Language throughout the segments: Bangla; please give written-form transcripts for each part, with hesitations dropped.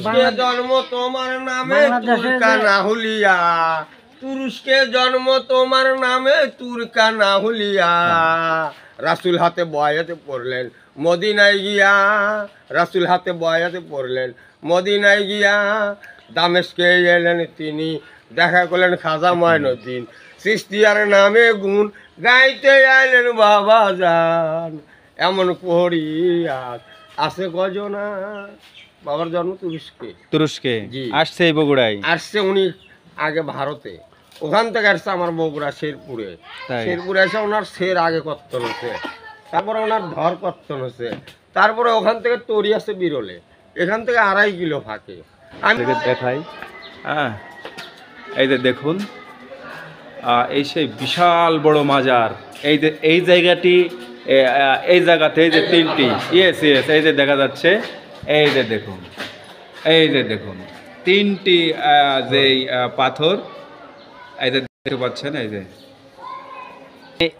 তুরস্কে জন্ম তোমার নামে তুর্কানা হুলিয়া, তুরস্কে জন্ম তোমার নামে তুর্কানা হুলিয়া। রাসূল হাতে বয়াতে পড়লেন মদিনায় গিয়া, রাসূল হাতে বয়াতে পড়লেন মদিনায় গিয়া। দামেস্কে এলেন তিনি, দেখা করলেন খাজা মঈনুদ্দিন, চিশতিয়ার নামে গুণ গাইতে আইলেন বাবা যান। এমন পড়িয়া আছে গজনা। বাবার জন্ম তুরস্কে। তুরস্কে জি। আসছে এই বগুড়ায়? আসছে উনি আগে ভারতে, ওখান থেকে আসছে আমার বগুড়া শেরপুরে। তাই? শেরপুরে এসে ওনার শের আগে কর্তন হচ্ছে, তারপরে ওনার ধর কর্তন হচ্ছে, তারপরে ওখান থেকে তরি আছে বিরলে, এখান থেকে 2.5 কিলো ফাঁকে। আমি দেখাই, হ্যাঁ এই যে দেখুন, এই সেই বিশাল বড় মাজার। এই যে এই জায়গাটি, এই জায়গাতে এই যে 3টি, ইয়েস ইয়েস, এই যে দেখা যাচ্ছে, এই যে দেখুন, এই যে দেখুন 3টি যেই পাথর, এই যে দেখতে পাচ্ছেন। এই যে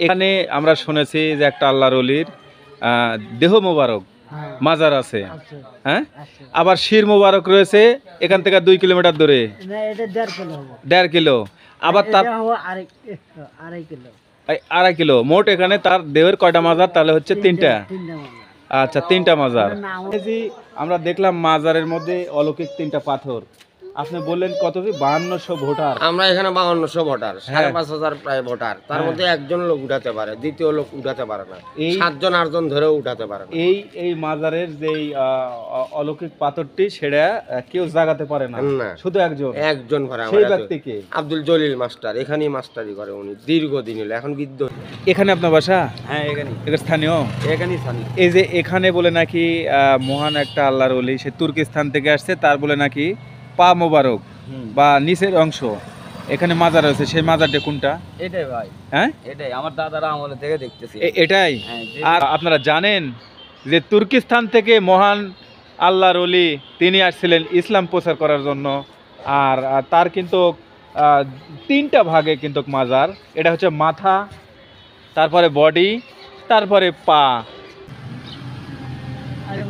এখানে আমরা শুনেছি যে একটা আল্লাহর ওলির দেহ মোবারক মাজার আছে, হ্যাঁ, আবার শির মোবারক রয়েছে এখান থেকে 2 কিলোমিটার দূরে, 1.5 কিলো, আবার তার 2.5 কিলো। মোট এখানে তার দেহের কয়টা মাজার? তাহলে হচ্ছে 3টা। আচ্ছা, 3টা মাজার। আমরা দেখলাম মাজারের মধ্যে অলৌকিক 3টা পাথর। আপনি বললেন কত? 5200 ভোটার। আমরা এখানে 5200 ভোটার, 5,500 প্রায় ভোটার। তার মধ্যে একজন লোক উঠাতে পারে, দ্বিতীয় লোক উঠাতে পারে না, 7জন 8জন ধরেও উঠাতে পারে না। এই মাজারের যেই অলৌকিক পাথরটি, সেটা কেউ জাগাতে পারে না, শুধু একজন পারে। সেই ব্যক্তিকে আব্দুল জলিল মাস্টার, এখানেই মাস্টারি করে উনি দীর্ঘদিন হলো, এখন বৃদ্ধ। এখানে আপনার বাসা? হ্যাঁ, এখানে স্থানীয়। এখানেই স্থানীয়। এই যে এখানে বলে নাকি মহান একটা আল্লাহর ওলি, সে তুর্কিস্তান থেকে আসছে, তার বলে নাকি পা মোবারক বা নিচের অংশ এখানে মাজার আছে। সেই মাজারটা কোনটা? এটাই ভাই, হ্যাঁ এটাই আমার দাদারা আমলে থেকে দেখতেছি। এটাই। আর আপনারা জানেন যে তুর্কিস্তান থেকে মহান আল্লাহর ওলি তিনি আসছিলেন ইসলাম প্রচার করার জন্য। আর তার কিন্তু 3টা ভাগে কিন্তু মাজার। এটা হচ্ছে মাথা, তারপরে বডি, তারপরে পা।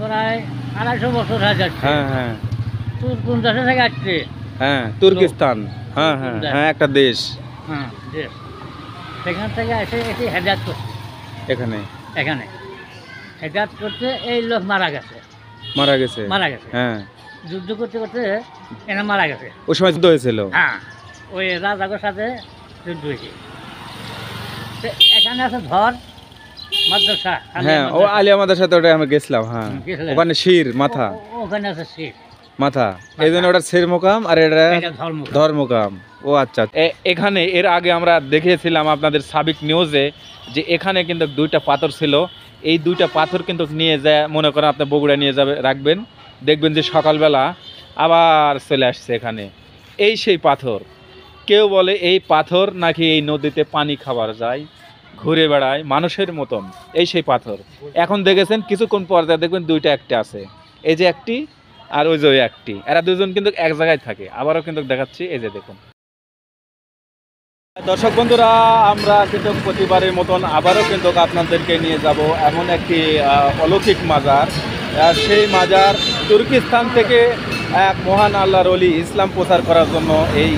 প্রায় 250 বছর হয়ে যাচ্ছে। হ্যাঁ হ্যাঁ, কোন দেশে থেকে আসছে? হ্যাঁ তুর্কিস্তান, হ্যাঁ হ্যাঁ হ্যাঁ, একটা দেশ। হ্যাঁ দেশ, সেখান থেকে এসে এটি হেদায়েত করছে এখানে হেদায়েত করতে। এই লোক মারা গেছে। হ্যাঁ, যুদ্ধ করতে করতে এরা মারা গেছে। ওই সময় যুদ্ধ হয়েছিল? হ্যাঁ, ওই রাজাদের সাথে যুদ্ধ হয়েছে। এখানে আছে ধর মাদ্রাসা। হ্যাঁ, ও আলিয়া মাদ্রাসাতে ওটা আমি গেছিলাম। হ্যাঁ, ওখানে শির মাথা, ওখানে আছে শির মাথা, এই জন্য ওটা শের মোকাম আর এটা ধর্মকাম। ও আচ্ছা। এখানে এর আগে আমরা দেখেছিলাম আপনাদের সাবিক নিউজে যে এখানে কিন্তু 2টা পাথর ছিল। এই 2টা পাথর কিন্তু নিয়ে যায়, মনে করেন আপনি বগুড়া নিয়ে যাবে, রাখবেন, দেখবেন যে সকালবেলা আবার চলে আসছে এখানে। এই সেই পাথর। কেউ বলে এই পাথর নাকি এই নদীতে পানি খাবার যায়, ঘুরে বেড়ায় মানুষের মতন। এই সেই পাথর। এখন দেখেছেন কিছুক্ষণ পর দেখবেন 2টা একটা আছে, এই যে একটি আর ওই যে ওই একটি, এরা 2জন কিন্তু এক জায়গায় থাকে। আবারও কিন্তু দেখাচ্ছি, এই যে দেখুন। দর্শক বন্ধুরা, আমরা কিন্তু প্রতিবারের মতন আবারও কিন্তু আপনাদেরকে নিয়ে যাব এমন একটি অলৌকিক মাজার। সেই মাজার তুর্কিস্তান থেকে এক মহান আল্লাহর ওলি ইসলাম প্রচার করার জন্য এই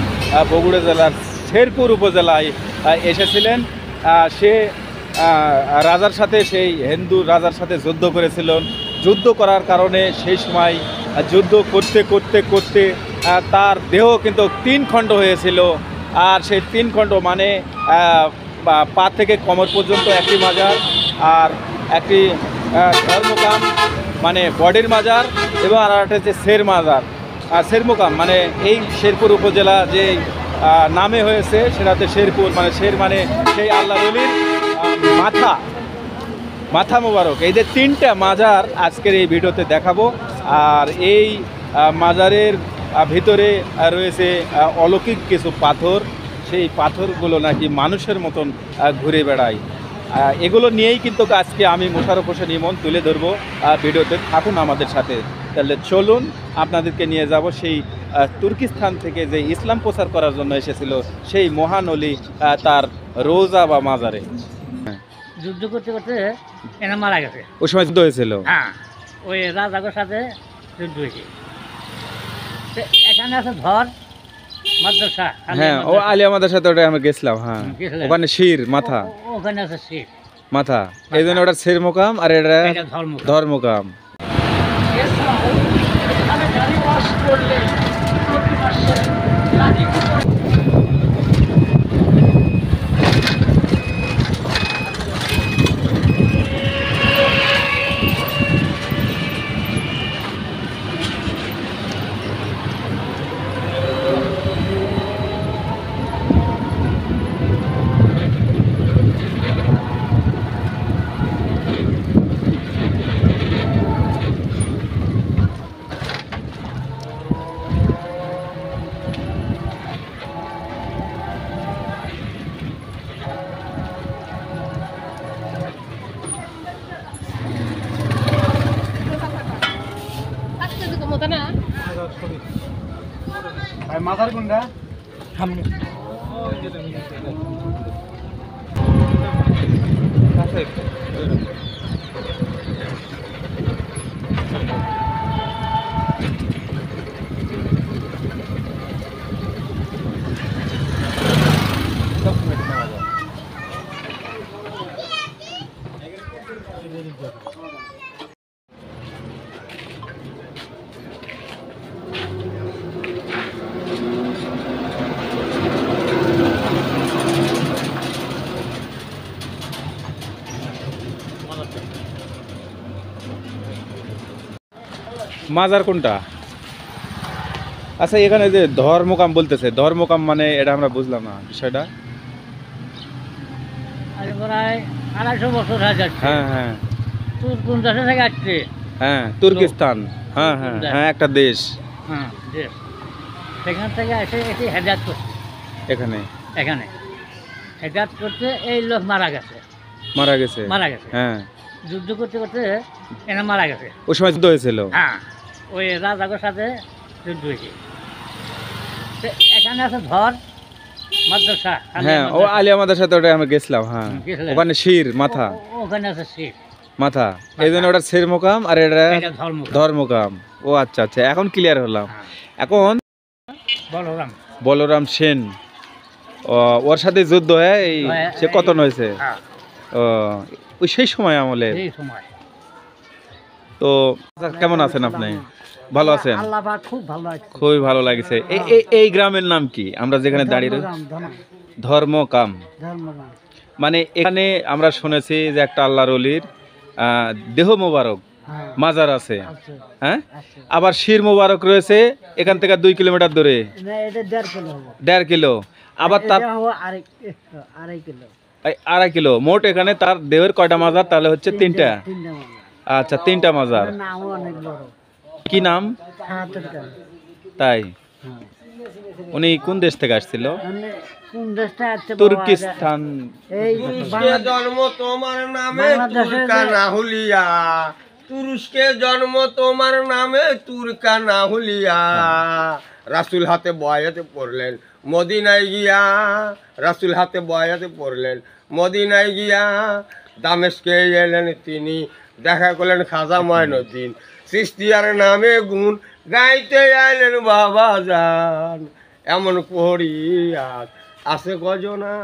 বগুড়া জেলার শেরপুর উপজেলায় এসেছিলেন। সে রাজার সাথে, সেই হিন্দু রাজার সাথে যুদ্ধ করেছিলেন। যুদ্ধ করার কারণে সেই সময় যুদ্ধ করতে করতে করতে তার দেহ কিন্তু 3 খণ্ড হয়েছিল। আর সেই 3 খণ্ড মানে পা থেকে কোমর পর্যন্ত একটি মাজার, আর একটি ধর্মকাম মানে বডির মাজার, এবং আর একটা হচ্ছে শের মাজার, শের মোকাম মানে এই শেরপুর উপজেলা যে নামে হয়েছে সেটাতে শেরপুর, মানে শের মানে সেই আল্লাহর ওলির মাথা মোবারক। এই যে 3টা মাজার আজকের এই ভিডিওতে দেখাবো। আর এই মাজারের ভিতরে রয়েছে অলৌকিক কিছু পাথর। সেই পাথরগুলো নাকি মানুষের মতন ঘুরে বেড়ায়। এগুলো নিয়েই কিন্তু আজকে আমি মোশাররফ হোসেন ইমন তুলে ধরবো ভিডিওতে। থাকুন আমাদের সাথে। তাহলে চলুন আপনাদেরকে নিয়ে যাব সেই তুর্কিস্তান থেকে যে ইসলাম প্রচার করার জন্য এসেছিল সেই মহান ওলি তার রোজা বা মাজারে। যুদ্ধ করতে করতে এরা মারা গেছে। ওই সময় যুদ্ধ হয়েছিল? হ্যাঁ, ওই রাজাদের সাথে যুদ্ধ হয়েছে। তো এখানে আছে ধর মাদ্রাসা, হ্যাঁ ও আলিয়া আমাদের সাথে ওটা আমি গেছিলাম, হ্যাঁ গেছিলেন? ওখানে শির মাথা ওখানে আছে শির মাথা, এই জন্য ওটা শির মোকাম আর এটা এটা ধর্ম। ধর্মকাম। মাথার কোনটা মাজার কোনটা? আচ্ছা এখানে যে ধর্মকাম বলতেছে, ধর্মকাম মানে এটা আমরা বুঝলাম না বিষয়টা। আরে প্রায় 250 বছর হয়ে যাচ্ছে। হ্যাঁ হ্যাঁ তুর কোন দেশে থেকে আসছে? হ্যাঁ তুর্কিস্তান, হ্যাঁ হ্যাঁ হ্যাঁ একটা দেশ হ্যাঁ দেশ, সেখান থেকে এসে এসে হেদায়েত করছে এখানে। এখানে হেদায়েত করতে এই লোক মারা গেছে। মারা গেছে? মারা গেছে, হ্যাঁ যুদ্ধ করতে করতে এরা মারা গেছে। ওই সময় যুদ্ধ হয়েছিল? হ্যাঁ ওই রাজাগোর সাথে যুদ্ধ হয়েছে। তো এখানে আছে ধর মাদ্রাসা, হ্যাঁ ও আলিয়া আমাদের সাথে ওটা আমি গেছিলাম, হ্যাঁ গেছিলেন? ওখানে শির মাথা ওখানে আছে শির মাথা, এই জন্য ওটা শির মোকাম আর এটা এটা ধর্ম। ধর্মকাম। ও আচ্ছা আচ্ছা এখন ক্লিয়ার হলাম। হ্যাঁ। এখন বলরাম বলরাম সেন, ওর সাথে যুদ্ধ হয় সে কতন হয়েছে? হ্যাঁ ও ওই সেই সময় আমলে। এই সময়। তো কেমন আছেন আপনি? ভালো আছেন? আল্লাহ পাক খুব ভালো আছে। খুবই ভালো লাগছে। এই গ্রামের নাম কি আমরা যেখানে দাঁড়িয়ে রয়েছি? ধর্মকাম। মানে এখানে আমরা শুনেছি যে একটা আল্লাহর ওলির দেহ মোবারক মাজার আছে, হ্যাঁ আবার শির মোবারক রয়েছে এখান থেকে 2 কিলোমিটার দূরে। 1.5 কিলো, আবার তার 2.5 কিলো। মোট এখানে তার দেহের কয়টা মাজার? তাহলে হচ্ছে 3টা। আচ্ছা 3টা মাজার। কি নাম? তাই উনি কোন দেশ থেকে আসছিল? তুর্কিস্তান। জন্ম তোমার নামে তুর্কানা হুলিয়া, তুরস্কে জন্ম তোমার নামে তুর্কানা হুলিয়া। রাসূল হাতে বয়াতে পড়লেন মদিনায় গিয়া, রাসূল হাতে বয়াতে পড়লেন মদিনায় গিয়া। দামেস্কে এলেন তিনি, দেখা করলেন খাজা মঈনুদ্দিন। চিশতিয়ার নামে গুণ গাইতে আইলেন বাবা যান। এমন পড়িয়া আছে গজনা।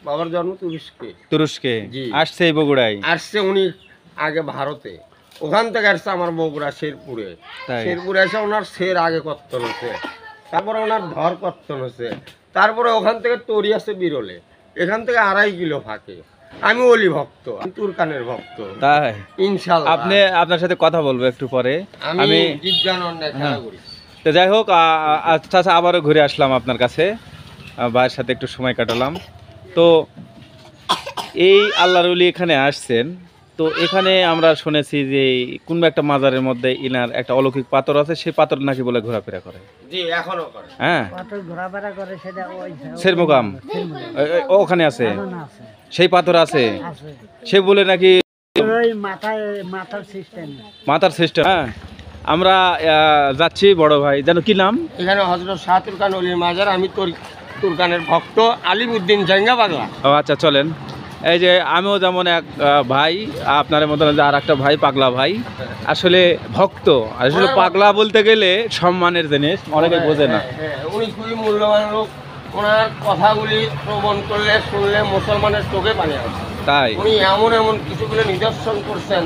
বাবার জন্ম তুরস্কে। তুরস্কে জি। আসছে এই বগুড়ায়? আসছে উনি আগে ভারতে, ওখান থেকে আসছে আমার বগুড়া শেরপুরে। তাই? শেরপুরে এসে ওনার শের আগে কর্তন হচ্ছে, তারপরে ওনার ধর কর্তন হচ্ছে, তারপরে ওখান থেকে তরি আছে বিরলে, এখান থেকে 2.5 কিলো ফাঁকে। আমি ওলি ভক্ত, আমি তুরকানের ভক্ত। তাই? ইনশাআল্লাহ আপনার সাথে কথা বলবো একটু পরে। আমি জিজ্ঞানন্দায় খেলা করি। তো যাই হোক, আচ্ছা আচ্ছা আবারও ঘুরে আসলাম আপনার কাছে, ভাইয়ের সাথে একটু সময় কাটালাম। তো এই আল্লাহর ওলি এখানে আসছেন, তো এখানে আমরা শুনেছি যে কোন একটা মাজারের মধ্যে ইনার একটা অলৌকিক পাথর আছে, সেই পাথর নাকি বলে ঘোরাফেরা করে। জি এখনো করে। হ্যাঁ পাথর ঘোরাফেরা করে, সেটা ওই শেরমুকাম ওখানে আছে, সেই পাথর আছে, সে বলে নাকি মাথার সিস্টেম। হ্যাঁ আমরা যাচ্ছি বড় ভাই, জানো কি নাম? এখানে হযরত শাহ তুরকান ওলির মাজার। আমি তুরকানের ভক্ত, আলিমউদ্দিন জাঙ্গা বাংলা। ও আচ্ছা চলেন এই যে আমিও যেমন এক ভাই, আপনার মতন যে আর একটা ভাই পাগলা ভাই, আসলে ভক্ত। আসলে পাগলা বলতে গেলে সম্মানের জিনিস, অনেকে বোঝে না। উনি খুবই মূল্যবান লোক। ওনার কথাগুলি শ্রবণ করলে শুনলে মুসলমানের চোখে পানি আসে। তাই উনি এমন এমন কিছুগুলো নিদর্শন করছেন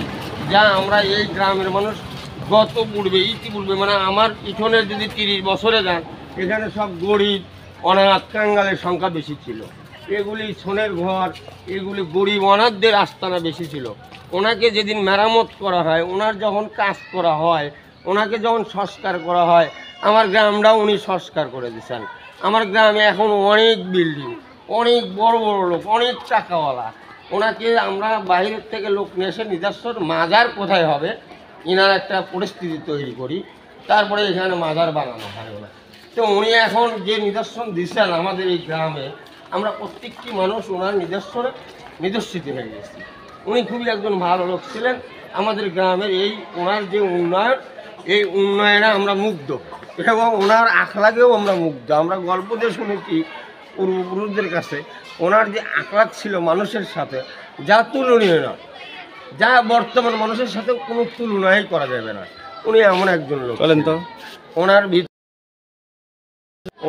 যা আমরা এই গ্রামের মানুষ ইতিপূর্বে মানে আমার পিছনে যদি 30 বছরে যান, এখানে সব গরিব অনাথ কাঙ্গালের সংখ্যা বেশি ছিল। এগুলি সোনের ঘর, এগুলি গরিব অনাথদের আস্তানা বেশি ছিল। ওনাকে যেদিন মেরামত করা হয়, ওনার যখন কাজ করা হয়, ওনাকে যখন সংস্কার করা হয়, আমার গ্রামটাও উনি সংস্কার করে দিয়েছেন। আমার গ্রামে এখন অনেক বিল্ডিং, অনেক বড় বড় লোক, অনেক টাকাওয়ালা। ওনাকে আমরা বাইরের থেকে লোক নিয়ে এসে নিদর্শন মাজার কোথায় হবে ইনার একটা পরিস্থিতি তৈরি করি, তারপরে এখানে মাজার বানানো হয় ওনার। তো উনি এখন যে নিদর্শন দিচ্ছেন আমাদের এই গ্রামে, আমরা প্রত্যেকটি মানুষ ওনার নিদর্শনে নিদর্শিত হয়ে গেছি। উনি খুবই একজন ভালো লোক ছিলেন। আমাদের গ্রামের এই ওনার যে উন্নয়ন, এই উন্নয়নে আমরা মুগ্ধ এবং ওনার আখলাগেও আমরা মুগ্ধ। আমরা গল্প দিয়ে শুনেছি পূর্বপুরুষদের কাছে ওনার যে আখলাগ ছিল মানুষের সাথে, যা তুলনীয় না, যা বর্তমান মানুষের সাথে কোনো তুলনাই করা যাবে না। উনি এমন একজন লোক। বলেন তো,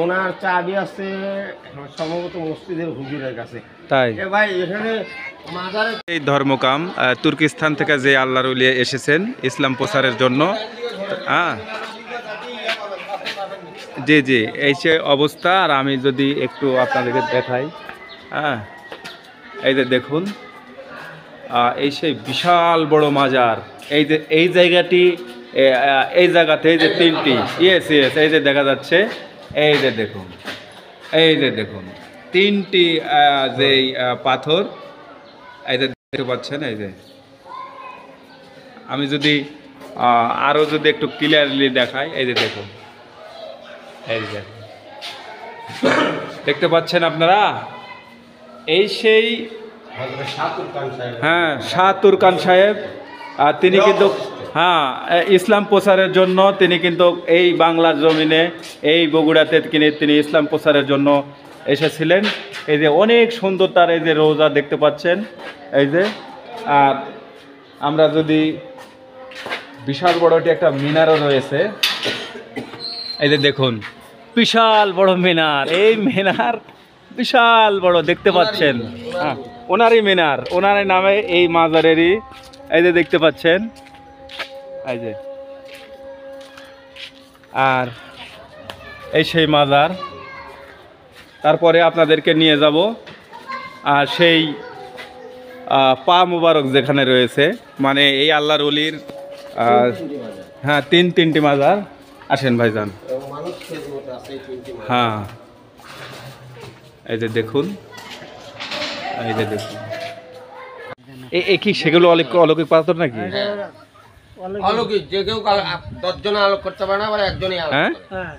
ওনার চাবি আছে সম্ভবত মসজিদের হুজুরের কাছে। তাই ভাই এখানে মাজারে এই ধর্মকাম তুর্কিস্তান থেকে যে আল্লাহর ওলি এসেছেন ইসলাম প্রচারের জন্য, হ্যাঁ জি জি, এই যে অবস্থা। আর আমি যদি একটু আপনাদেরকে দেখাই, হ্যাঁ এই যে দেখুন, এই সেই বিশাল বড় মাজার। এই যে এই জায়গাটি, এই জায়গাতে এই যে 3টি ইয়েস এই যে দেখা যাচ্ছে, এই যে দেখুন, এই যে দেখুন 3টি যেই পাথর, এই যে দেখতে পাচ্ছেন। এই যে আমি যদি আরও যদি একটু ক্লিয়ারলি দেখাই, এই যে দেখুন, এই যে দেখতে পাচ্ছেন আপনারা, এই সেই হ্যাঁ শাহ তুরকান সাহেব। তিনি কিন্তু হ্যাঁ ইসলাম প্রচারের জন্য তিনি কিন্তু এই বাংলার জমিনে, এই বগুড়াতে তিনি ইসলাম প্রচারের জন্য এসেছিলেন। এই যে অনেক সুন্দর তার এই যে রোজা দেখতে পাচ্ছেন। এই যে আর আমরা যদি বিশাল বড়টি একটা মিনারও রয়েছে, এই যে দেখুন বিশাল বড় মিনার। এই মিনার বিশাল বড় দেখতে পাচ্ছেন, হ্যাঁ ওনারই মিনার, ওনারই নামে এই মাজারেরই। এই যে দেখতে পাচ্ছেন, এই যে আর এই সেই মাজার। তারপরে আপনাদেরকে নিয়ে যাব আর সেই পা মুবারক যেখানে রয়েছে, মানে এই আল্লাহর ওলির হ্যাঁ 3টি মাজার। আসেন ভাইজান, হ্যাঁ এই যে দেখুন, এই যে দেখুন, এই কি সেগুলো অলৌকিক পাথর নাকি? অলৌকিক, যে কেউ 10 জনে আলোক করতে পারে না, আবার একজনই আলোক হ্যাঁ করে।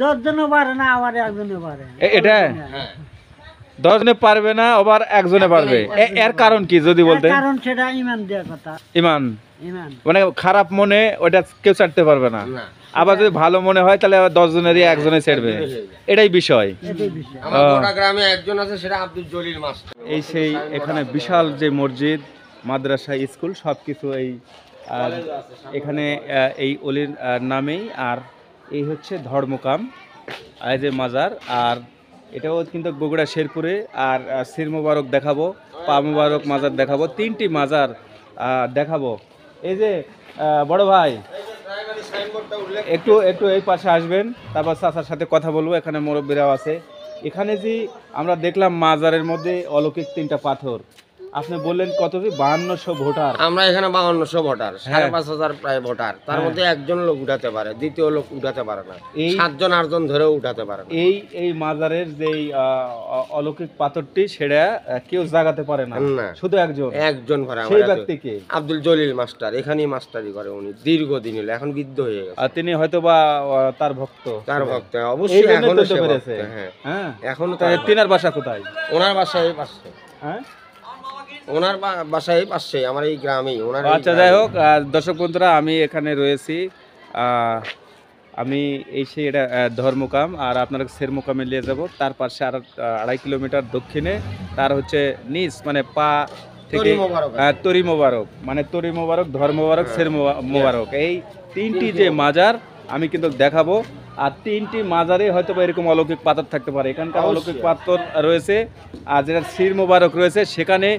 10 জনও পারে না, আবার একজনে পারে। এটা হ্যাঁ 10 জনে পারবে না, আবার একজনে পারবে। এর কারণ কি যদি বলতে? কারণ সেটা ঈমান দেওয়ার কথা। ঈমান, ঈমান মানে খারাপ মনে ওটা কেউ ছাড়তে পারবে না, না। আবার যদি ভালো মনে হয় তাহলে আবার 10 জনেরই একজনে ছেড়বে, এটাই বিষয়। এটাই বিষয়। আমার গোটা গ্রামে একজন আছে, সেটা আব্দুল জলিল মাস্টার। এই সেই এখানে বিশাল যে মসজিদ, মাদ্রাসা, স্কুল সব কিছু এই আর এখানে এই অলির নামেই। আর এই হচ্ছে ধর্মকাম, এই যে মাজার। আর এটাও কিন্তু বগুড়া শেরপুরে। আর সির মুবারক দেখাবো, পা মুবারক মাজার দেখাবো, 3টি মাজার দেখাবো। এই যে বড় ভাই একটু এই পাশে আসবেন, তারপর চাচার সাথে কথা বলবো। এখানে মুরব্বীরাও আছে। এখানে যে আমরা দেখলাম মাজারের মধ্যে অলৌকিক 3টা পাথর, আপনি বললেন কত? 5200 ভোটার। আমরা এখানে 5200 ভোটার, 5500 প্রায় ভোটার। তার মধ্যে একজন লোক উঠাতে পারে, দ্বিতীয় লোক উঠাতে পারে না। এই 7 জন 8 জন ধরেও উঠাতে পারে না। এই মাজারের যে অলৌকিক পাথরটি, সেটা কেউ জাগাতে পারে না, শুধু একজন পারে। সেই ব্যক্তিকে আব্দুল জলিল মাস্টার, এখানেই মাস্টারি করে উনি দীর্ঘদিন হলো, এখন বৃদ্ধ হয়ে গেছে। আর তিনি হয়তো বা তার ভক্ত অবশ্যই এখনো সে ভক্ত। হ্যাঁ এখনো। তিনার বাসা কোথায়? ওনার বাসা এই পাশে। হ্যাঁ ওনার বাসায় পাশে, আমার এই গ্রামেই ওনার। আচ্ছা যাই হোক, দর্শক বন্ধুরা, আমি এখানে রয়েছি আমি এই সেই এটা ধর্মকাম, আর আপনারা শেরমোকামে নিয়ে যাব। তার পাশে আর 2.5 কিলোমিটার দক্ষিণে তার হচ্ছে নিচ মানে পা থেকে তরি মোবারক, মানে তরি মোবারক, ধর্ম মোবারক, শের মোবারক, এই 3টি যে মাজার আমি কিন্তু দেখাবো। আর 3টি মাজারে হয়তো বা এরকম অলৌকিক পাথর থাকতে পারে। এখানকার অলৌকিক পাথর রয়েছে, আর যেটা শির মোবারক রয়েছে সেখানে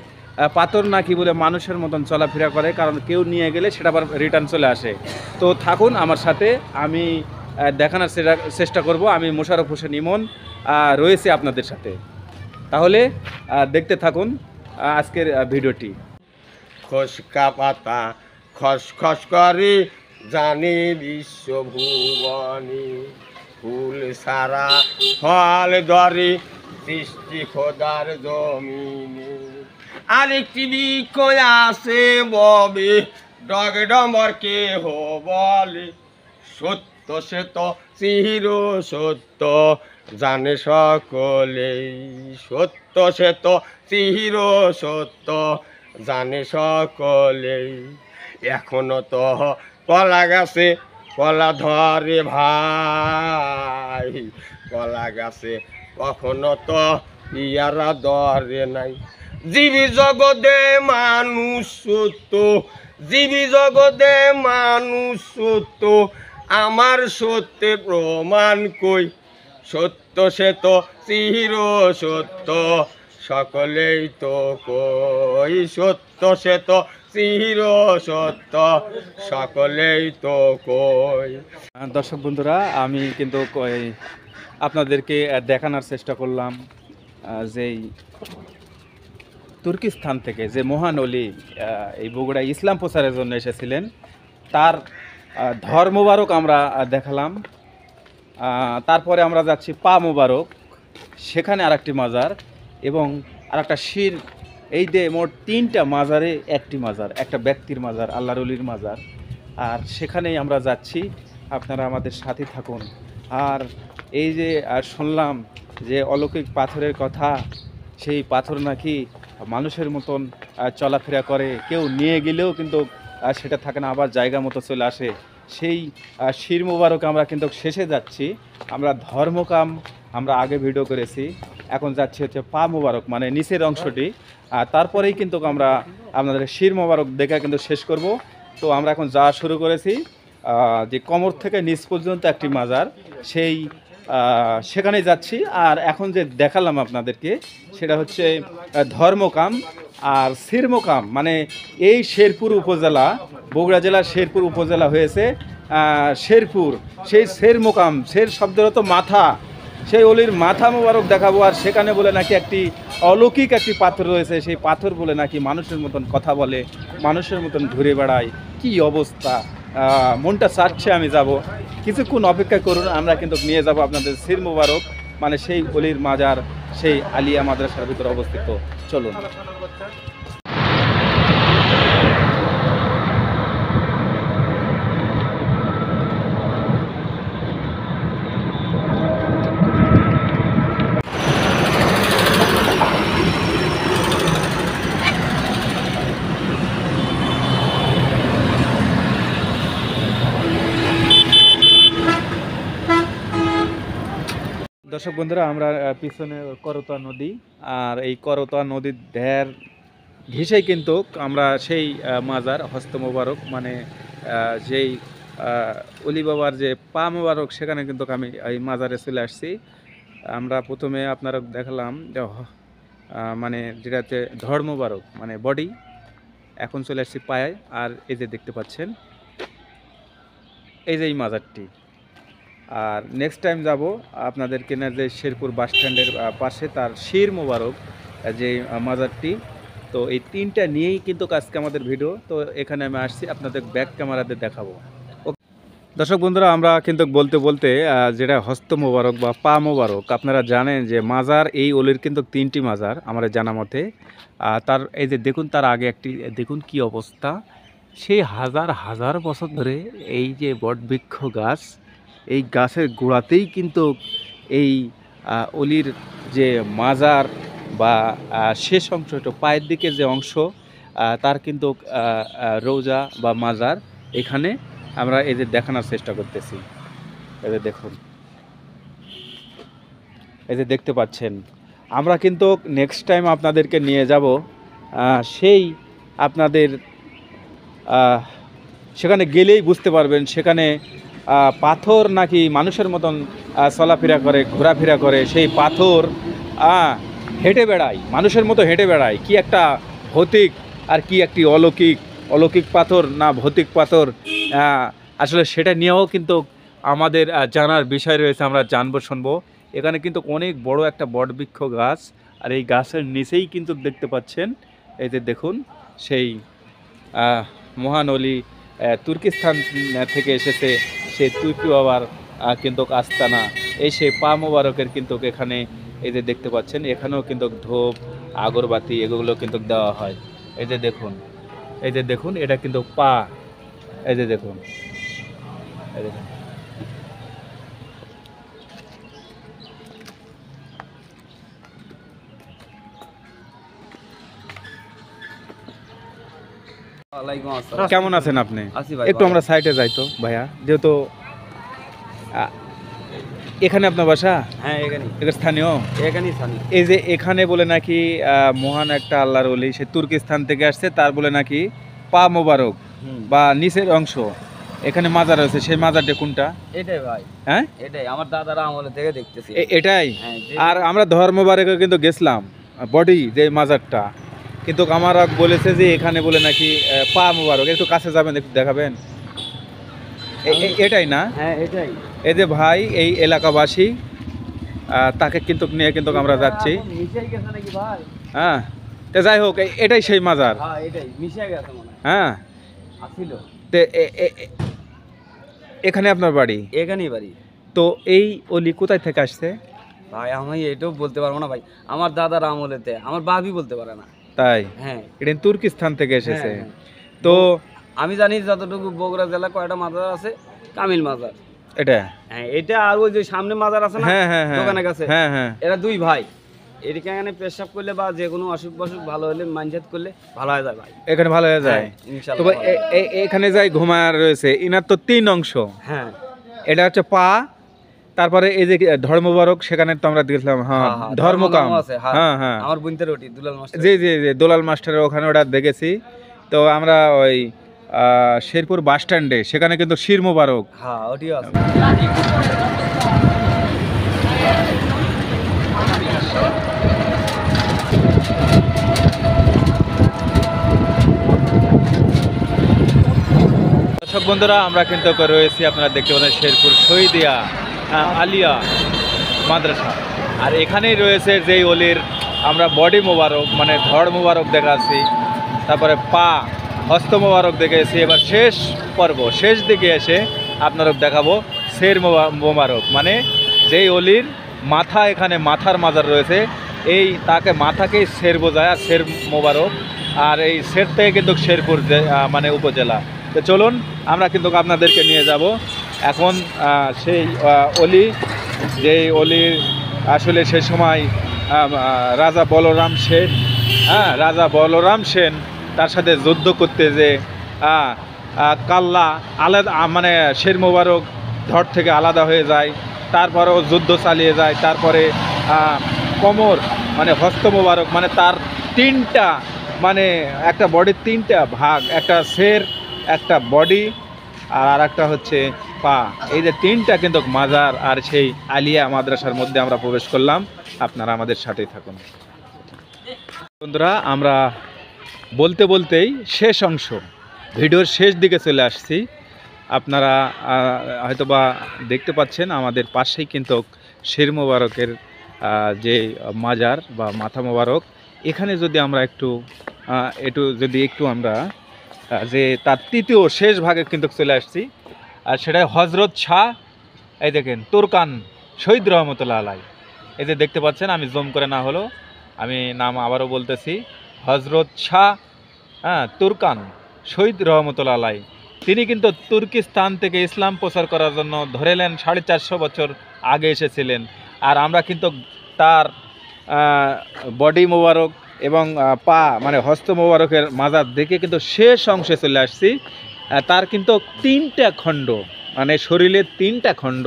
পাথর নাকি বলে মানুষের মতন চলাফেরা করে, কারণ কেউ নিয়ে গেলে সেটা আবার রিটার্ন চলে আসে। তো থাকুন আমার সাথে, আমি দেখানোর চেষ্টা করব। আমি মোশাররফ হোসেন ইমন রয়েছে আপনাদের সাথে, তাহলে দেখতে থাকুন আজকের ভিডিওটি। খসকা পাতা খসখস করে জানি বিশ্বভুবনী, ফুল সারা ফল ধরে সৃষ্টি খোদার জমিনে। আরেকটি বৃক্ষ আছে ববে ডগ ডম্বর কেহ বলে, সত্য সে তো চির সত্য জানে সকলেই, সত্য সে তো চির সত্য জানে সকলেই। এখনো তো কলা গাছে কলা ধরে ভাই, কলা গাছে কখনো তো ইয়ারা ধরে নাই। জীবী জগতে মানুষ সত্য, জীবী জগতে মানুষ সত্য, আমার সত্যে প্রমাণ কই, সত্য সে তো চির সত্য সকলেই তো কই, সত্য সে তো চির সত্য সকলেই তো কই। দর্শক বন্ধুরা, আমি কিন্তু আপনাদেরকে দেখানোর চেষ্টা করলাম যেই তুর্কিস্তান থেকে যে মহান অলি এই বগুড়া ইসলাম প্রচারের জন্য এসেছিলেন, তার ধর মোবারক আমরা দেখালাম। তারপরে আমরা যাচ্ছি পা মোবারক, সেখানে আরেকটি মাজার এবং আরেকটা শির। এই যে মোট 3টা মাজারে একটি মাজার, একটা ব্যক্তির মাজার, আল্লাহর অলির মাজার। আর সেখানেই আমরা যাচ্ছি, আপনারা আমাদের সাথে থাকুন। আর এই যে শুনলাম যে অলৌকিক পাথরের কথা, সেই পাথর নাকি মানুষের মতন চলাফেরা করে, কেউ নিয়ে গেলেও কিন্তু সেটা থাকে না, আবার জায়গা মতো চলে আসে। সেই শির মোবারক আমরা কিন্তু শেষে যাচ্ছি। আমরা ধর্মকাম আমরা আগে ভিডিও করেছি, এখন যাচ্ছি হচ্ছে পা মোবারক মানে নিচের অংশটি। আর তারপরেই কিন্তু আমরা আপনাদের শির মোবারক দেখা কিন্তু শেষ করব। তো আমরা এখন যাওয়া শুরু করেছি যে কোমর থেকে নিচ পর্যন্ত একটি মাজার, সেই সেখানে যাচ্ছি। আর এখন যে দেখালাম আপনাদেরকে সেটা হচ্ছে ধর্মকাম আর শিরমোকাম, মানে এই শেরপুর উপজেলা, বগুড়া জেলার শেরপুর উপজেলা হয়েছে শেরপুর। সেই শেরমোকাম, শের শব্দের তো মাথা, সেই অলির মাথা মোবারক দেখাবো। আর সেখানে বলে নাকি একটি অলৌকিক একটি পাথর রয়েছে, সেই পাথর বলে নাকি মানুষের মতন কথা বলে, মানুষের মতন ঘুরে বেড়ায়। কি অবস্থা, মনটা চাচ্ছে আমি যাব। কিছুক্ষণ অপেক্ষা করুন, আমরা কিন্তু নিয়ে যাব আপনাদের শির মোবারক, মানে সেই অলির মাজার, সেই আলিয়া মাদ্রাসার ভিতরে অবস্থিত। চলুন। দর্শক বন্ধুরা, আমরা পিছনে করতোয়া নদী, আর এই করতোয়া নদীর ধার ঘেঁষেই কিন্তু আমরা সেই মাজার হস্ত মোবারক, মানে যেই অলি বাবার যে পা মোবারক, সেখানে কিন্তু আমি এই মাজারে চলে আসছি। আমরা প্রথমে আপনারা দেখালাম যে মানে যেটাতে ধর মোবারক মানে বডি, এখন চলে আসছি পায়ে। আর এই যে দেখতে পাচ্ছেন এই যে এই মাজারটি। আর নেক্সট টাইম যাব আপনাদেরকে না যে শেরপুর বাস স্ট্যান্ডের পাশে তার শির মোবারক যে মাজারটি। তো এই 3টা নিয়েই কিন্তু আজকে আমাদের ভিডিও। তো এখানে আমি আসছি, আপনাদের ব্যাক ক্যামেরাতে দেখাবো। দর্শক বন্ধুরা, আমরা কিন্তু বলতে বলতে যেটা হস্ত মোবারক বা পা মোবারক, আপনারা জানেন যে মাজার এই অলির কিন্তু 3টি মাজার আমার জানা মতে। তার এই যে দেখুন, তার আগে একটি দেখুন কি অবস্থা, সেই হাজার হাজার বছর ধরে এই যে বটবৃক্ষ গাছ, এই গাছের গোড়াতেই কিন্তু এই অলির যে মাজার বা শেষ অংশ, একটু পায়ের দিকে যে অংশ, তার কিন্তু রোজা বা মাজার এখানে আমরা এই যে দেখানোর চেষ্টা করতেছি। এই যে দেখুন, এই যে দেখতে পাচ্ছেন, আমরা কিন্তু নেক্সট টাইম আপনাদেরকে নিয়ে যাব সেই আপনাদের সেখানে গেলেই বুঝতে পারবেন সেখানে পাথর নাকি মানুষের মতন চলাফেরা করে, ঘোরাফেরা করে, সেই পাথর হেঁটে বেড়ায়, মানুষের মতো হেঁটে বেড়ায়। কি একটা ভৌতিক আর কি একটি অলৌকিক পাথর না ভৌতিক পাথর, আসলে সেটা নিয়েও কিন্তু আমাদের জানার বিষয় রয়েছে, আমরা জানবো শুনবো। এখানে কিন্তু অনেক বড় একটা বটবৃক্ষ গাছ, আর এই গাছের নিচেই কিন্তু দেখতে পাচ্ছেন এই যে দেখুন সেই মহান অলি তুর্কিস্তান থেকে এসেছে, সেই তুর্কি বাবার কিন্তু আস্তানা, এই সেই পা মোবারকের কিন্তু এখানে এই যে দেখতে পাচ্ছেন, এখানেও কিন্তু ধূপ আগরবাতি এগুলো কিন্তু দেওয়া হয়। এই যে দেখুন, এই যে দেখুন, এটা কিন্তু পা, এই যে দেখুন, এই দেখুন। কেমন আছেন আপনি? একটু আমরা সাইডে যাই তো ভাইয়া, যেহেতু এখানে আপনার বাসা? হ্যাঁ এখানে স্থানীয়। এই যে এখানে বলে নাকি মহান একটা আল্লাহর ওলি, সে তুর্কিস্তান থেকে আসছে, তার বলে নাকি পা মোবারক বা নিচের অংশ এখানে মাজার রয়েছে, সেই মাজারটা কোনটা? এটাই ভাই, হ্যাঁ এটাই আমার দাদারা আমলে থেকে দেখতেছি এটাই। আর আমরা ধর্মবারেকে কিন্তু গেছিলাম বডি যে মাজারটা, কিন্তু আমার বলেছে যে এখানে বলে নাকি পা মোবারক। একটু কাছে যাবেন, একটু দেখাবেন। এটাই না? হ্যাঁ এটাই। এই যে ভাই এই এলাকাবাসী, তাকে কিন্তু নিয়ে কিন্তু আমরা যাচ্ছি। হ্যাঁ, তো যাই হোক, এটাই সেই মাজার। হ্যাঁ, তো এখানে আপনার বাড়ি? এখানেই বাড়ি। তো এই অলি কোথায় থেকে আসছে ভাই? আমি এটাও বলতে পারবো না ভাই, আমার দাদার আমলেতে, আমার বাবি বলতে পারে না। তাই? হ্যাঁ, এটা তুর্কিস্তান থেকে এসেছে। হ্যাঁ। তো আমি জানি যতটুকু বগুড়া জেলা কয়টা মাজার আছে, কামিল মাজার এটা, হ্যাঁ এটা, আর ওই যে সামনে মাজার আছে না দোকানের কাছে, এরা দুই ভাই। এদিকে এখানে পেশাব করলে বা যে কোনো অসুখ বসুখ ভালো হলে মানজাত করলে ভালো হয়ে যায় ভাই, এখানে ভালো হয়ে যায় ইনশাআল্লাহ। তো ভাই এখানে যাই ঘুমার রয়েছে, ইনার তো 3 অংশ। হ্যাঁ, এটা হচ্ছে পা, তারপরে এই যে ধর্মবারক, সেখানে তো আমরা দেখলাম। হ্যাঁ, ধর্মকাম আছে। হ্যাঁ হ্যাঁ, আমার বুনতের ওটি দুলাল মাস্টার। জি জি জি, দুলাল মাস্টারের ওখানে ওটা দেখেছি। তো আমরা ওই শেরপুর বাস স্ট্যান্ডে, সেখানে কিন্তু শির মোবারক। হ্যাঁ, ওটিও আছে। দর্শক বন্ধুরা, আমরা কিন্তু রয়েছি, আপনারা দেখতে পাচ্ছেন শেরপুর শহীদিয়া আলিয়া মাদ্রাসা। আর এখানেই রয়েছে যেই অলির আমরা বডি মোবারক মানে ধড় মোবারক দেখাচ্ছি, তারপরে পা হস্ত মোবারক দেখেছি। এবার শেষ পর্ব, শেষ দিকে এসে আপনারা দেখাবো শের মোবারক, মানে যেই অলির মাথা, এখানে মাথার মাজার রয়েছে, এই তাকে মাথাকেই শের বোঝায়, আর শের মোবারক। আর এই শের থেকে কিন্তু শেরপুর মানে উপজেলা। তো চলুন আমরা কিন্তু আপনাদেরকে নিয়ে যাব এখন সেই অলি, যেই অলির আসলে সে সময় রাজা বলরাম সেন, রাজা বলরাম সেন তার সাথে যুদ্ধ করতে যে কাল্লা আলাদা, মানে শের মোবারক ধর থেকে আলাদা হয়ে যায়, তারপরেও যুদ্ধ চালিয়ে যায়। তারপরে কোমর মানে হস্ত মোবারক, মানে তার 3টা, মানে একটা বডির 3টা ভাগ, একটা শের, একটা বডি, আর একটা হচ্ছে পা। এই যে 3টা কিন্তু মাজার, আর সেই আলিয়া মাদ্রাসার মধ্যে আমরা প্রবেশ করলাম। আপনারা আমাদের সাথেই থাকুন বন্ধুরা। আমরা বলতে বলতেই শেষ অংশ, ভিডিওর শেষ দিকে চলে আসছি। আপনারা হয়তোবা দেখতে পাচ্ছেন আমাদের পাশেই কিন্তু শের মোবারকের যে মাজার বা মাথা মোবারক। এখানে যদি আমরা একটু আমরা যে তার 3য় শেষ ভাগে কিন্তু চলে আসছি, আর সেটাই হজরত শাহ, এই দেখেন তুরকান শহীদ রহমতুল্লাহ আলাই। এই যে দেখতে পাচ্ছেন, আমি জুম করে না হলো আমি নাম আবারও বলতেছি, হজরত শাহ তুরকান শহীদ রহমতুল্লাহ আলাই। তিনি কিন্তু তুর্কিস্তান থেকে ইসলাম প্রচার করার জন্য ধরে নেন 450 বছর আগে এসেছিলেন। আর আমরা কিন্তু তার বডি মোবারক এবং পা মানে হস্ত মোবারকের মাজার দেখে কিন্তু শেষ অংশে চলে আসছি। তার কিন্তু 3টা খণ্ড, মানে শরীরের 3টা খণ্ড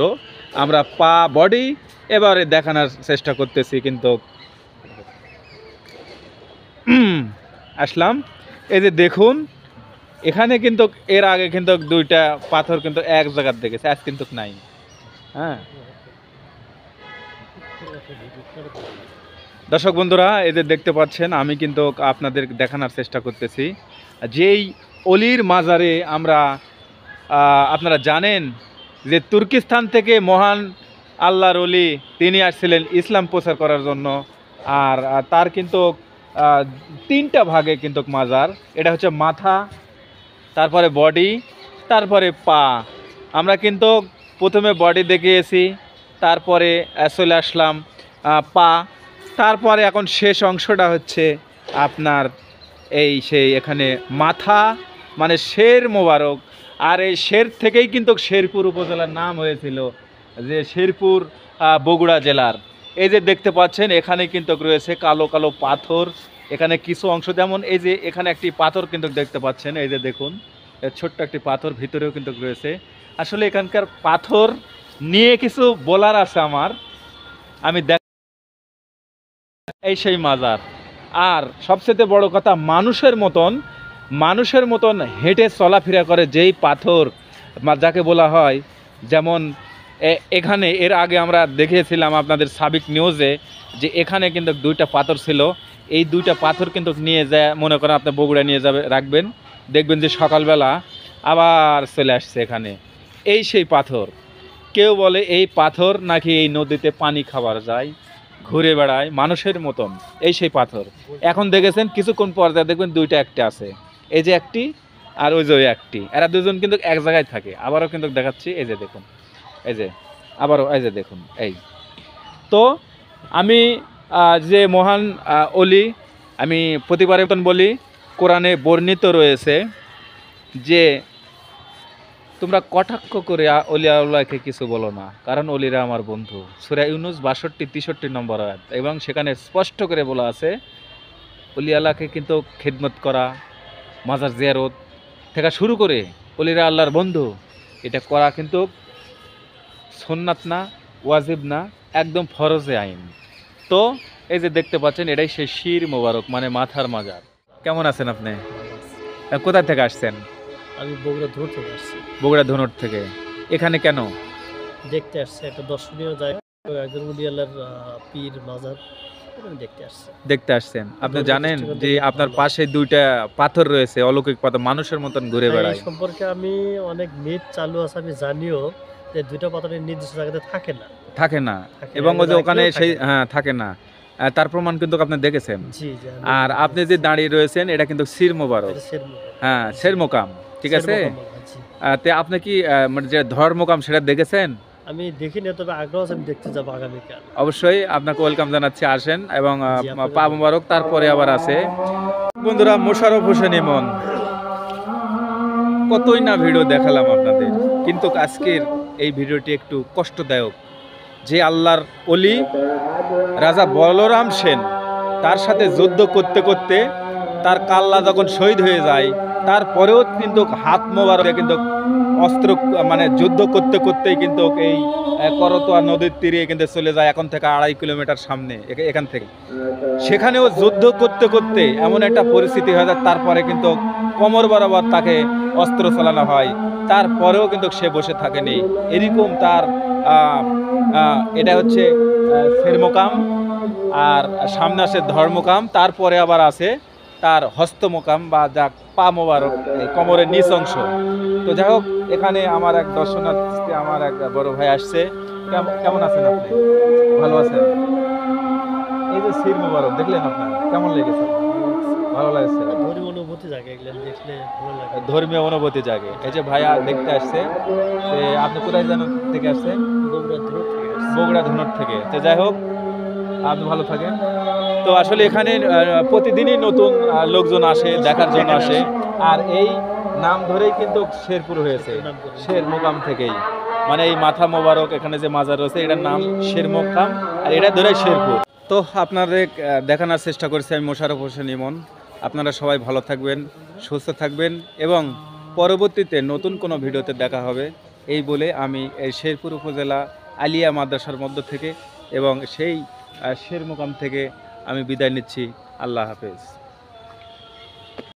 আমরা পা বডি এবারে দেখানোর চেষ্টা করতেছি, কিন্তু আসলাম। এই যে দেখুন এখানে কিন্তু এর আগে কিন্তু 2টা পাথর কিন্তু এক জায়গায় দেখেছে, আজ কিন্তু নাই। হ্যাঁ দর্শক বন্ধুরা, এই যে দেখতে পাচ্ছেন আমি কিন্তু আপনাদের দেখানোর চেষ্টা করতেছি যেই অলির মাজারে আমরা আপনারা জানেন যে তুর্কিস্তান থেকে মহান আল্লাহর অলি তিনি আসছিলেন ইসলাম প্রচার করার জন্য। আর তার কিন্তু 3টা ভাগে কিন্তু মাজার, এটা হচ্ছে মাথা, তারপরে বডি, তারপরে পা। আমরা কিন্তু প্রথমে বডি দেখিয়েছি, তারপরে চলে আসলাম পা, তারপরে এখন শেষ অংশটা হচ্ছে আপনার সেই এখানে মাথা, মানে শের মোবারক। আর এই শের থেকেই কিন্তু শেরপুর উপজেলার নাম হয়েছিল, যে শেরপুর বগুড়া জেলার। এই যে দেখতে পাচ্ছেন এখানে কিন্তু রয়েছে কালো কালো পাথর, এখানে কিছু অংশ, যেমন এই যে এখানে একটি পাথর কিন্তু দেখতে পাচ্ছেন, এই যে দেখুন ছোট্ট একটি পাথর ভিতরেও কিন্তু রয়েছে। আসলে এখানকার পাথর নিয়ে কিছু বলার আছে আমার, আমি এই সেই মাজার। আর সবচেয়ে বড় কথা, মানুষের মতন হেঁটে চলাফেরা করে যেই পাথর, যাকে বলা হয়, যেমন এখানে এর আগে আমরা দেখিয়েছিলাম আপনাদের সাবিক নিউজে যে এখানে কিন্তু 2টা পাথর ছিল। এই 2টা পাথর কিন্তু নিয়ে যায়, মনে করেন আপনি বগুড়া নিয়ে যাবে রাখবেন, দেখবেন যে সকালবেলা আবার চলে আসছে এখানে। এই সেই পাথর। কেউ বলে এই পাথর নাকি এই নদীতে পানি খাবার যায়, ঘুরে বেড়ায় মানুষের মতন, এই সেই পাথর। এখন দেখেছেন কিছুক্ষণ পর দেখবেন 2টা একটা আছে, এই যে একটি আর ওই যে একটি, এরা দুজন কিন্তু এক জায়গায় থাকে। আবারও কিন্তু দেখাচ্ছি, এই যে দেখুন, এই যে আবারও এই যে দেখুন। এই তো আমি যে মহান অলি, আমি প্রতিবারের মতন বলি, কোরআনে বর্ণিত রয়েছে যে তোমরা কটাক্ষ করে অলিয়াউল্লাহকে কিছু বলো না, কারণ অলিরা আমার বন্ধু। সূরা ইউনূস 62-63 নম্বর আয়াত। এবং সেখানে স্পষ্ট করে বলা আছে অলিয়াল্লাহকে কিন্তু খিদমত করা, মাজার জিয়ারত থেকে শুরু করে অলিরা আল্লাহর বন্ধু, এটা করা কিন্তু সুন্নাত না, ওয়াজিব না, একদম ফরজে আইন। তো এই যে দেখতে পাচ্ছেন এটাই সেই শির মোবারক, মানে মাথার মাজার। কেমন আছেন আপনি? কোথা থেকে আসছেন? আমি বগুড়া ধনুর থেকে আসছি। বগুড়া ধনুর থেকে এখানে কেন? দেখতে আসছে একটা দর্শনীয় জায়গা, একজন উলি আল্লাহর পীর মাজার, দেখতে আসছে। দেখতে আসছেন। আপনি জানেন যে আপনার পাশে 2টা পাথর রয়েছে, অলৌকিক পাথর, মানুষের মতন ঘুরে বেড়ায়। এই সম্পর্কে আমি অনেক মিথ চালু আছে, আমি জানিও যে 2টা পাথরের নির্দিষ্ট জায়গাতে থাকে না, এবং ওই যে ওখানে সেই থাকে না, তার প্রমাণ কিন্তু আপনি দেখেছেন। আর আপনি যে দাঁড়িয়ে রয়েছেন এটা কিন্তু শির মোবারক, হ্যাঁ শের মোকাম, ঠিক আছে। তে আপনি কি মানে যে ধর্মকাম সেটা দেখেছেন? আমি দেখিনি, তবে আগ্রহ আছে, আমি দেখতে যাব আগামীকাল। অবশ্যই আপনাকে ওয়েলকাম জানাচ্ছি, আসেন এবং পা মোবারক। তারপরে আবার আছে বন্ধুরা মোশাররফ হোসেন ইমন, কতই না ভিডিও দেখালাম আপনাদের, কিন্তু আজকের এই ভিডিওটি একটু কষ্টদায়ক। যে আল্লাহর অলি রাজা বলরাম সেন, তার সাথে যুদ্ধ করতে করতে তার কাল্লা যখন শহীদ হয়ে যায়, তারপরেও কিন্তু হাত মোবারকে কিন্তু অস্ত্র, মানে যুদ্ধ করতে করতেই কিন্তু এই করতোয়া নদীর তীরে কিন্তু চলে যায়, এখন থেকে 2.5 কিলোমিটার সামনে এখান থেকে। সেখানেও যুদ্ধ করতে করতে এমন একটা পরিস্থিতি হয়ে যায়, তারপরে কিন্তু কোমর বরাবর তাকে অস্ত্র চালানো হয়, তারপরেও কিন্তু সে বসে থাকেনি। এরকম তার এটা হচ্ছে শের মোকাম, আর সামনে আসে ধর্মকাম, তারপরে আবার আছে তার হস্তমোকাম বা যা পা মোবারক, কোমরের নিচ অংশ। তো যাই হোক, এখানে আমার এক দর্শনার্থী, আমার এক বড় ভাই আসছে। কেমন আছেন আপনি? ভালো আছেন? এই যে শির মোবারক দেখলেন, আপনার কেমন লেগেছে? ভালো লাগছে? ধর্মীয় অনুভূতি জাগে, এগুলো দেখলে ভালো লাগে। ধর্মীয় অনুভূতি জাগে। এই যে ভাইয়া দেখতে আসছে, আপনি কোথায় যেন থেকে আসছেন? বগুড়া ধনুর থেকে। তো যাই হোক, আপনি ভালো থাকেন। তো আসলে এখানে প্রতিদিনই নতুন লোকজন আসে, দেখার জন্য আসে। আর এই নাম ধরেই কিন্তু শেরপুর হয়েছে, শের মোকাম থেকেই। মানে এই মাথা মোবারক এখানে যে মাজার রয়েছে, এটার নাম শের মোকাম, আর এটা ধরেই শেরপুর। তো আপনাদের দেখানোর চেষ্টা করছি আমি মোশাররফ হোসেন ইমন। আপনারা সবাই ভালো থাকবেন, সুস্থ থাকবেন, এবং পরবর্তীতে নতুন কোনো ভিডিওতে দেখা হবে। এই বলে আমি এই শেরপুর উপজেলা আলিয়া মাদ্রাসার মধ্য থেকে এবং সেই শেরমুকাম থেকে আমি বিদায় নিচ্ছি। আল্লাহ হাফেজ।